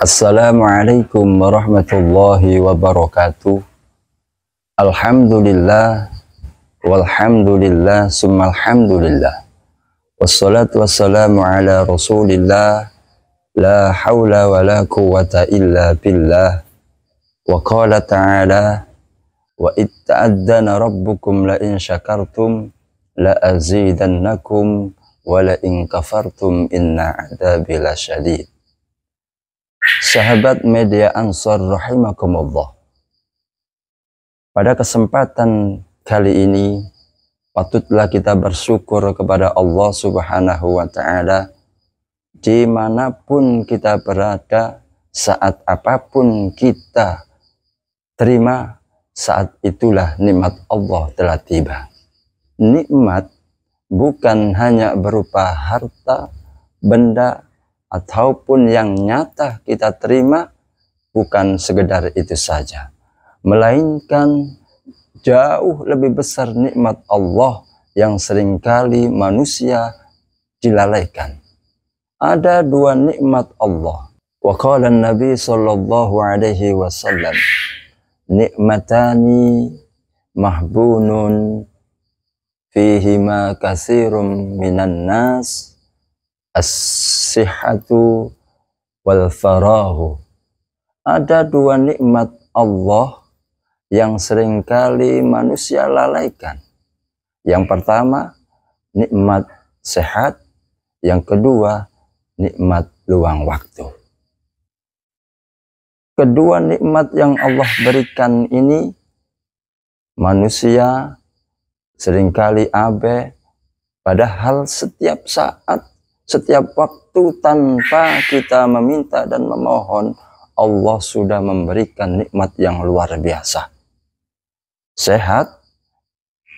Assalamualaikum warahmatullahi wabarakatuh. Alhamdulillah walhamdulillah summa alhamdulillah. Wassalatu wassalamu ala rasulillah. La hawla wa la quwwata illa billah. Wa qala ta'ala wa itta'addana rabbukum la in syakartum la azidannakum wa la in kafartum inna adabi lasyadid. Sahabat media Ansor rahimakumullah. Pada kesempatan kali ini patutlah kita bersyukur kepada Allah Subhanahu wa ta'ala dimanapun kita berada, saat apapun kita terima, saat itulah nikmat Allah telah tiba. Nikmat bukan hanya berupa harta, benda, ataupun yang nyata kita terima, bukan sekedar itu saja, melainkan jauh lebih besar nikmat Allah yang seringkali manusia dilalaikan. Ada dua nikmat Allah. Wa qala Nabi sallallahu alaihi wasallam, nikmatani mahbunun fihima katsirum minan nas, as-sihhatu wal farahu. Ada dua nikmat Allah yang seringkali manusia lalaikan. Yang pertama, nikmat sehat. Yang kedua, nikmat luang waktu. Kedua nikmat yang Allah berikan ini, manusia seringkali abai, padahal setiap saat, setiap waktu tanpa kita meminta dan memohon, Allah sudah memberikan nikmat yang luar biasa. Sehat,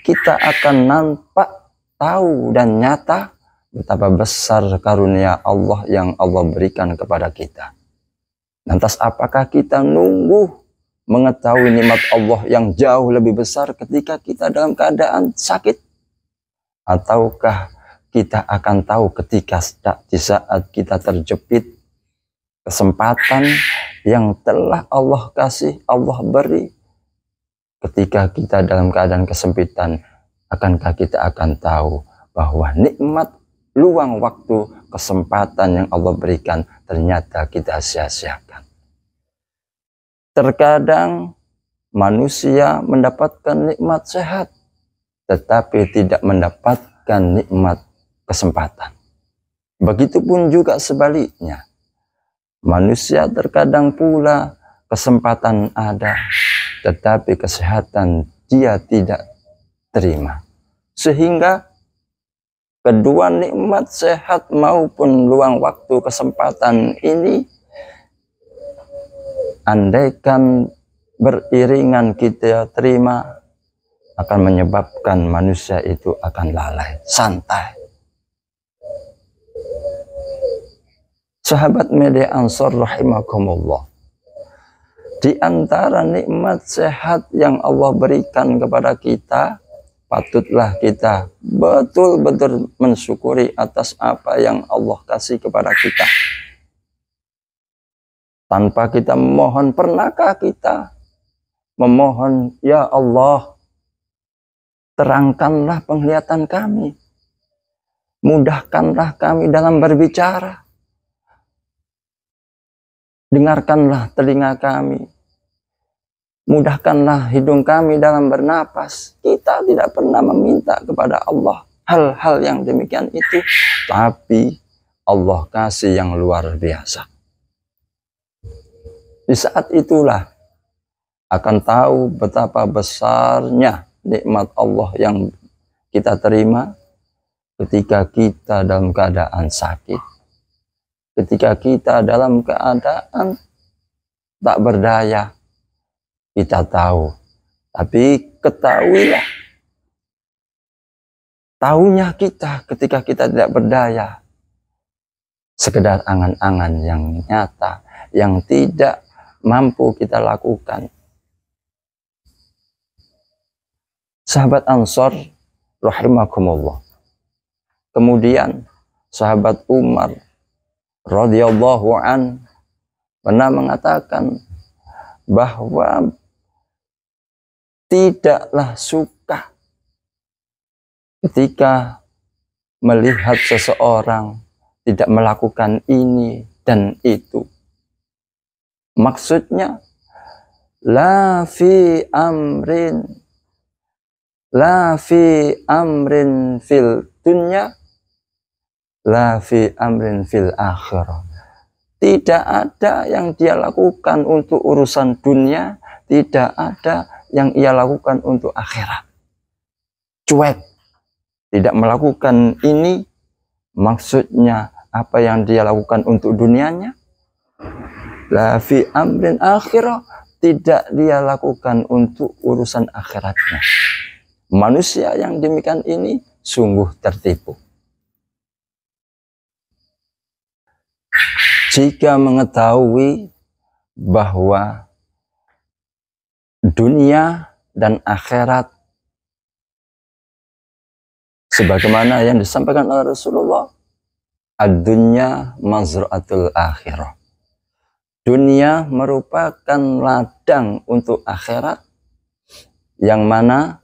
kita akan nampak, tahu dan nyata betapa besar karunia Allah yang Allah berikan kepada kita. Lantas apakah kita nunggu mengetahui nikmat Allah yang jauh lebih besar ketika kita dalam keadaan sakit? Ataukah kita akan tahu ketika di saat kita terjepit, kesempatan yang telah Allah kasih, Allah beri. Ketika kita dalam keadaan kesempitan, akankah kita akan tahu bahwa nikmat luang waktu, kesempatan yang Allah berikan ternyata kita sia-siakan. Terkadang manusia mendapatkan nikmat sehat, tetapi tidak mendapatkan nikmat kesempatan. Begitupun juga sebaliknya. Manusia terkadang pula kesempatan ada, tetapi kesehatan dia tidak terima. Sehingga kedua nikmat sehat maupun luang waktu, kesempatan ini, andaikan beriringan kita terima, akan menyebabkan manusia itu akan lalai, santai. Sahabat media Ansor rahimakumullah, di antara nikmat sehat yang Allah berikan kepada kita, patutlah kita betul-betul mensyukuri atas apa yang Allah kasih kepada kita. Tanpa kita memohon, pernahkah kita memohon, ya Allah, terangkanlah penglihatan kami, mudahkanlah kami dalam berbicara, dengarkanlah telinga kami, mudahkanlah hidung kami dalam bernapas. Kita tidak pernah meminta kepada Allah hal-hal yang demikian itu, tapi Allah kasih yang luar biasa. Di saat itulah akan tahu betapa besarnya nikmat Allah yang kita terima ketika kita dalam keadaan sakit, ketika kita dalam keadaan tak berdaya. Kita tahu, tapi ketahuilah, tahunya kita ketika kita tidak berdaya, sekedar angan-angan yang nyata, yang tidak mampu kita lakukan. Sahabat Ansor rahimakumullah, kemudian sahabat Umar radhiyallahu an pernah mengatakan bahwa tidaklah suka ketika melihat seseorang tidak melakukan ini dan itu. Maksudnya, la fi amrin fil dunya, la fi amrin fil akhirah. Tidak ada yang dia lakukan untuk urusan dunia, tidak ada yang ia lakukan untuk akhirat. Cuek, tidak melakukan ini, maksudnya apa yang dia lakukan untuk dunianya. La fi amrin akhirah, tidak dia lakukan untuk urusan akhiratnya. Manusia yang demikian ini sungguh tertipu. Jika mengetahui bahwa dunia dan akhirat sebagaimana yang disampaikan oleh Rasulullah, ad-dunya mazra'atul akhirah. Dunia merupakan ladang untuk akhirat, yang mana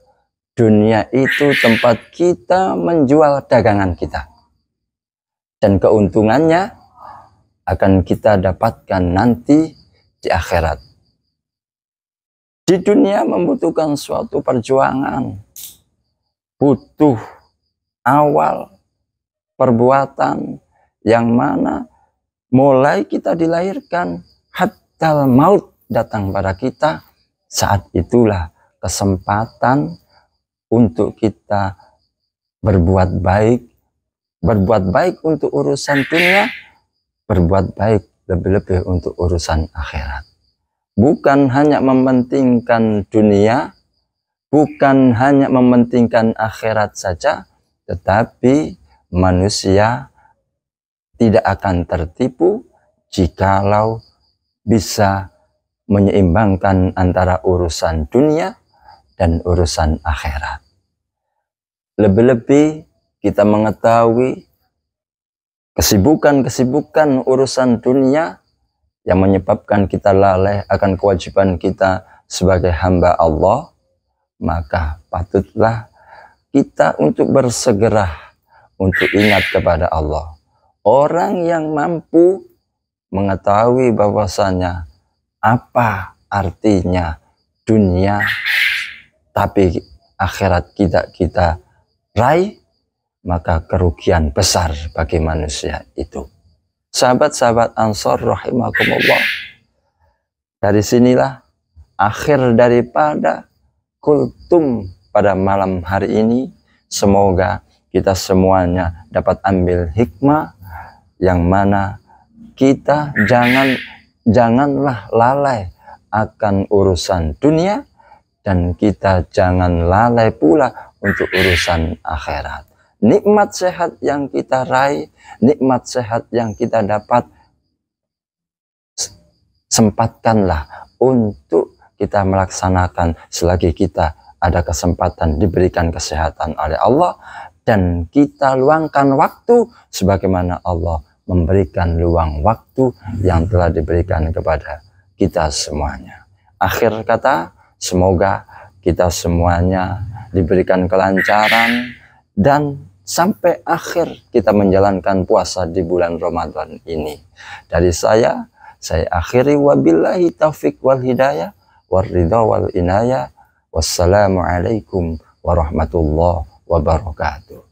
dunia itu tempat kita menjual dagangan kita. Dan keuntungannya akan kita dapatkan nanti di akhirat. Di dunia membutuhkan suatu perjuangan, butuh awal perbuatan yang mana mulai kita dilahirkan hatta maut datang pada kita, saat itulah kesempatan untuk kita berbuat baik untuk urusan dunia, berbuat baik lebih-lebih untuk urusan akhirat. Bukan hanya mementingkan dunia, bukan hanya mementingkan akhirat saja, tetapi manusia tidak akan tertipu jikalau bisa menyeimbangkan antara urusan dunia dan urusan akhirat. Lebih-lebih kita mengetahui kesibukan urusan dunia yang menyebabkan kita lalai akan kewajiban kita sebagai hamba Allah, maka patutlah kita untuk bersegera untuk ingat kepada Allah. Orang yang mampu mengetahui bahwasanya apa artinya dunia, tapi akhirat kita raih, maka kerugian besar bagi manusia itu. Sahabat-sahabat Ansor rahimakumullah, dari sinilah akhir daripada kultum pada malam hari ini. Semoga kita semuanya dapat ambil hikmah, yang mana kita janganlah lalai akan urusan dunia, dan kita jangan lalai pula untuk urusan akhirat. Nikmat sehat yang kita raih, nikmat sehat yang kita dapat, sempatkanlah untuk kita melaksanakan selagi kita ada kesempatan diberikan kesehatan oleh Allah, dan kita luangkan waktu sebagaimana Allah memberikan luang waktu yang telah diberikan kepada kita semuanya. Akhir kata, semoga kita semuanya diberikan kelancaran dan sampai akhir kita menjalankan puasa di bulan Ramadan ini. Dari saya akhiri, wabillahi taufik wal hidayah waridha wal inayah. Wassalamualaikum warahmatullahi wabarakatuh.